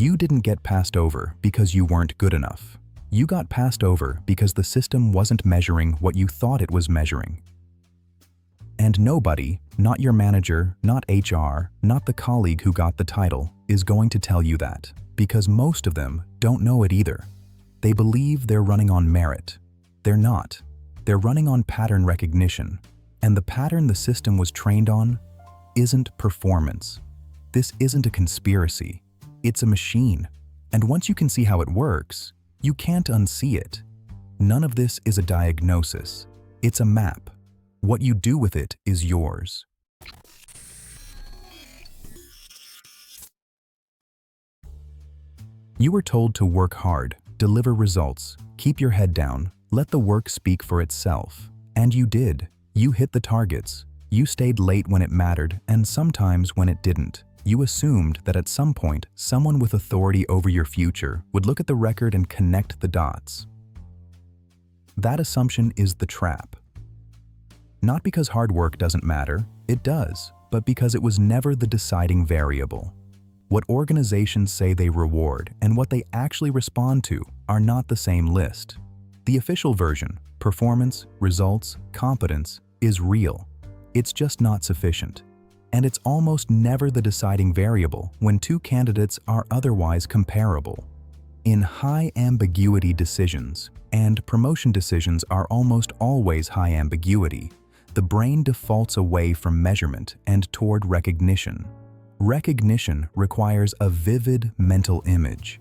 You didn't get passed over because you weren't good enough. You got passed over because the system wasn't measuring what you thought it was measuring. And nobody, not your manager, not HR, not the colleague who got the title, is going to tell you that, because most of them don't know it either. They believe they're running on merit. They're not. They're running on pattern recognition, and the pattern the system was trained on isn't performance. This isn't a conspiracy. It's a machine, and once you can see how it works, you can't unsee it. None of this is a diagnosis. It's a map. What you do with it is yours. You were told to work hard, deliver results, keep your head down, let the work speak for itself. And you did. You hit the targets. You stayed late when it mattered, and sometimes when it didn't. You assumed that at some point, someone with authority over your future would look at the record and connect the dots. That assumption is the trap. Not because hard work doesn't matter, it does, but because it was never the deciding variable. What organizations say they reward and what they actually respond to are not the same list. The official version, performance, results, competence, is real. It's just not sufficient. And it's almost never the deciding variable when two candidates are otherwise comparable. In high ambiguity decisions, and promotion decisions are almost always high ambiguity, the brain defaults away from measurement and toward recognition. Recognition requires a vivid mental image.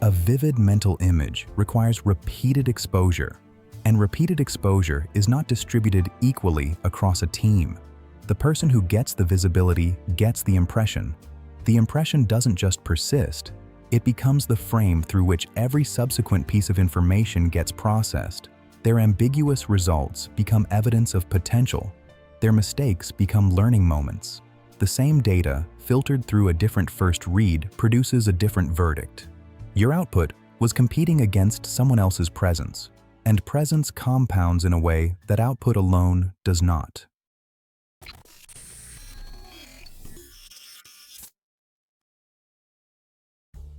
A vivid mental image requires repeated exposure, and repeated exposure is not distributed equally across a team. The person who gets the visibility gets the impression. The impression doesn't just persist, it becomes the frame through which every subsequent piece of information gets processed. Their ambiguous results become evidence of potential. Their mistakes become learning moments. The same data, filtered through a different first read, produces a different verdict. Your output was competing against someone else's presence, and presence compounds in a way that output alone does not.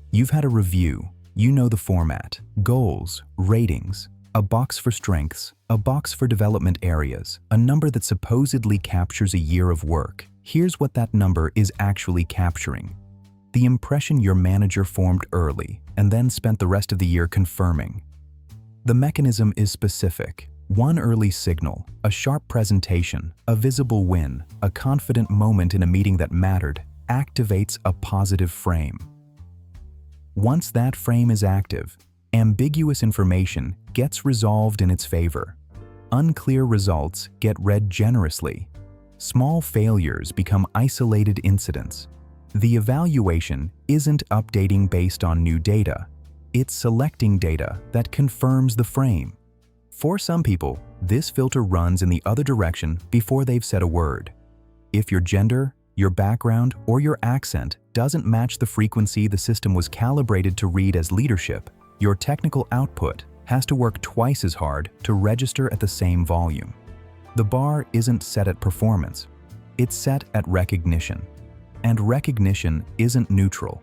You've had a review. You know the format: goals, ratings, a box for strengths, a box for development areas, a number that supposedly captures a year of work. Here's what that number is actually capturing: the impression your manager formed early and then spent the rest of the year confirming. The mechanism is specific. One early signal, a sharp presentation, a visible win, a confident moment in a meeting that mattered, activates a positive frame. Once that frame is active, ambiguous information gets resolved in its favor. Unclear results get read generously. Small failures become isolated incidents. The evaluation isn't updating based on new data. It's selecting data that confirms the frame. For some people, this filter runs in the other direction before they've said a word. If your gender, your background, or your accent doesn't match the frequency the system was calibrated to read as leadership, your technical output has to work twice as hard to register at the same volume. The bar isn't set at performance, it's set at recognition. And recognition isn't neutral.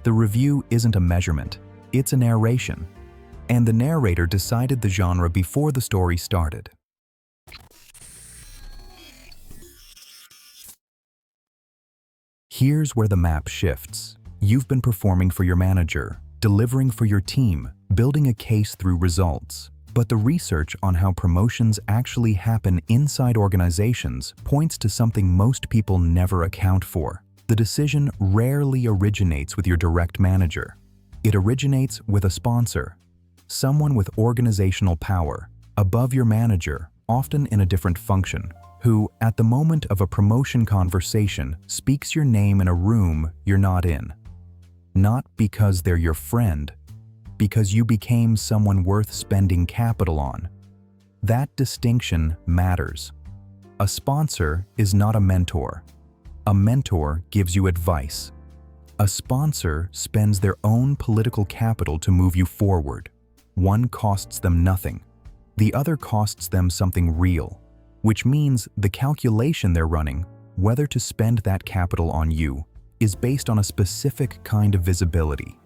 The review isn't a measurement, it's a narration. And the narrator decided the genre before the story started. Here's where the map shifts. You've been performing for your manager, delivering for your team, building a case through results. But the research on how promotions actually happen inside organizations points to something most people never account for. The decision rarely originates with your direct manager. It originates with a sponsor, someone with organizational power, above your manager, often in a different function, who, at the moment of a promotion conversation, speaks your name in a room you're not in. Not because they're your friend, because you became someone worth spending capital on. That distinction matters. A sponsor is not a mentor. A mentor gives you advice. A sponsor spends their own political capital to move you forward. One costs them nothing. The other costs them something real, which means the calculation they're running, whether to spend that capital on you, is based on a specific kind of visibility.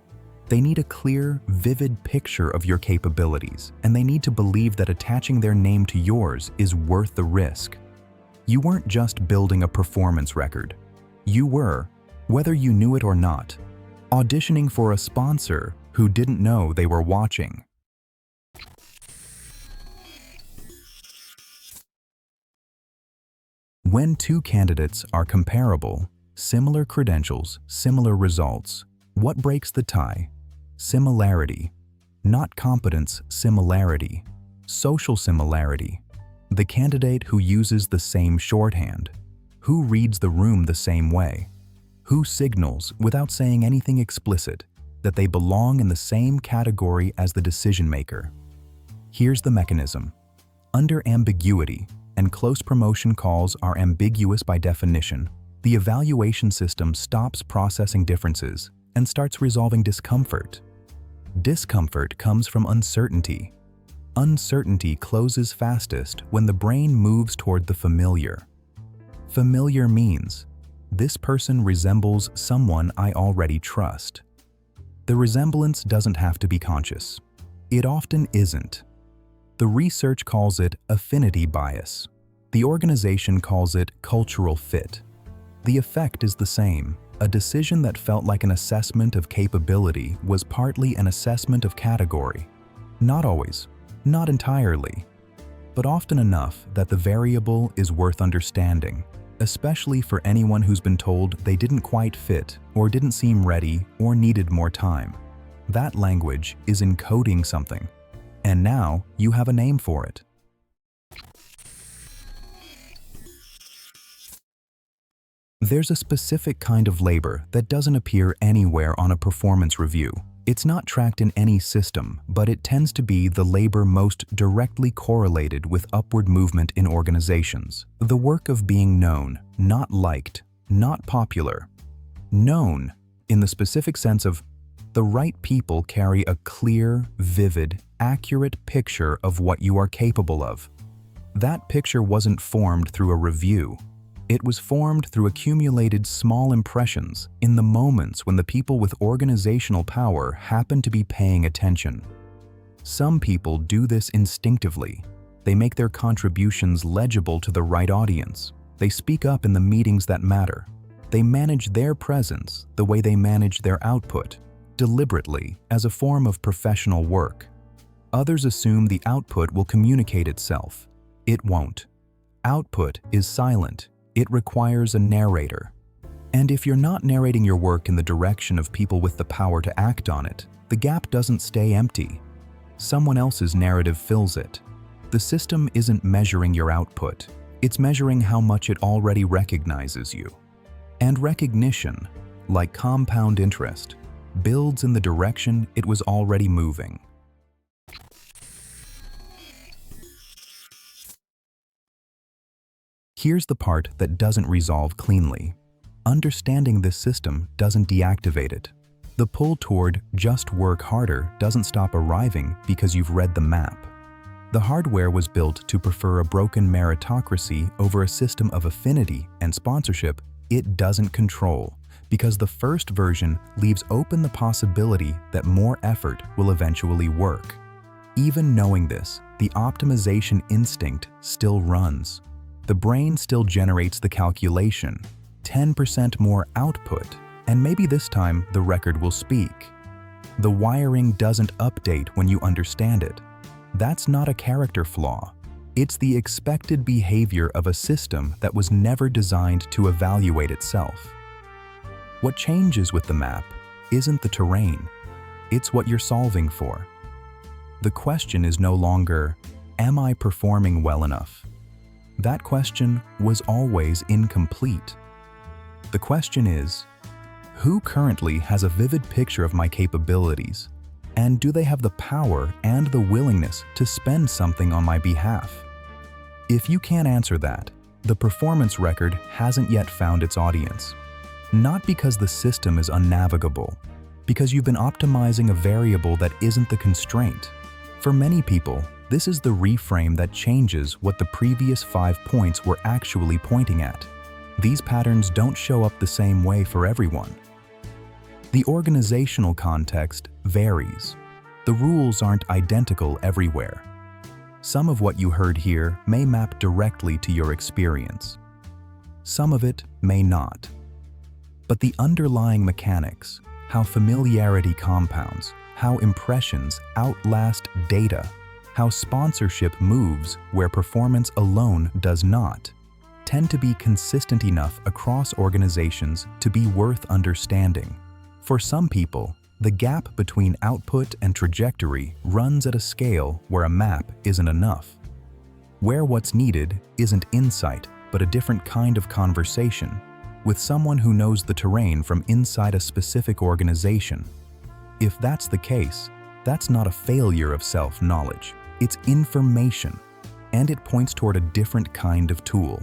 They need a clear, vivid picture of your capabilities, and they need to believe that attaching their name to yours is worth the risk. You weren't just building a performance record. You were, whether you knew it or not, auditioning for a sponsor who didn't know they were watching. When two candidates are comparable, similar credentials, similar results, what breaks the tie? Similarity. Not competence, similarity. Social similarity. The candidate who uses the same shorthand. Who reads the room the same way. Who signals, without saying anything explicit, that they belong in the same category as the decision maker. Here's the mechanism. Under ambiguity, and close promotion calls are ambiguous by definition, the evaluation system stops processing differences and starts resolving discomfort. Discomfort comes from uncertainty. Uncertainty closes fastest when the brain moves toward the familiar. Familiar means, this person resembles someone I already trust. The resemblance doesn't have to be conscious. It often isn't. The research calls it affinity bias. The organization calls it cultural fit. The effect is the same. A decision that felt like an assessment of capability was partly an assessment of category. Not always, not entirely, but often enough that the variable is worth understanding, especially for anyone who's been told they didn't quite fit or didn't seem ready or needed more time. That language is encoding something, and now you have a name for it. There's a specific kind of labor that doesn't appear anywhere on a performance review. It's not tracked in any system, but it tends to be the labor most directly correlated with upward movement in organizations. The work of being known, not liked, not popular. Known, in the specific sense of the right people carry a clear, vivid, accurate picture of what you are capable of. That picture wasn't formed through a review. It was formed through accumulated small impressions in the moments when the people with organizational power happen to be paying attention. Some people do this instinctively. They make their contributions legible to the right audience. They speak up in the meetings that matter. They manage their presence the way they manage their output, deliberately as a form of professional work. Others assume the output will communicate itself. It won't. Output is silent. It requires a narrator. And if you're not narrating your work in the direction of people with the power to act on it, the gap doesn't stay empty. Someone else's narrative fills it. The system isn't measuring your output. It's measuring how much it already recognizes you. And recognition, like compound interest, builds in the direction it was already moving. Here's the part that doesn't resolve cleanly. Understanding this system doesn't deactivate it. The pull toward just work harder doesn't stop arriving because you've read the map. The hardware was built to prefer a broken meritocracy over a system of affinity and sponsorship it doesn't control, because the first version leaves open the possibility that more effort will eventually work. Even knowing this, the optimization instinct still runs. The brain still generates the calculation, 10% more output, and maybe this time the record will speak. The wiring doesn't update when you understand it. That's not a character flaw. It's the expected behavior of a system that was never designed to evaluate itself. What changes with the map isn't the terrain, it's what you're solving for. The question is no longer, am I performing well enough? That question was always incomplete. The question is, who currently has a vivid picture of my capabilities, and do they have the power and the willingness to spend something on my behalf? If you can't answer that, the performance record hasn't yet found its audience. Not because the system is unnavigable, because you've been optimizing a variable that isn't the constraint. For many people, this is the reframe that changes what the previous 5 points were actually pointing at. These patterns don't show up the same way for everyone. The organizational context varies. The rules aren't identical everywhere. Some of what you heard here may map directly to your experience. Some of it may not. But the underlying mechanics, how familiarity compounds, how impressions outlast data, how sponsorship moves where performance alone does not, tend to be consistent enough across organizations to be worth understanding. For some people, the gap between output and trajectory runs at a scale where a map isn't enough, where what's needed isn't insight but a different kind of conversation with someone who knows the terrain from inside a specific organization. If that's the case, that's not a failure of self-knowledge. It's information, and it points toward a different kind of tool.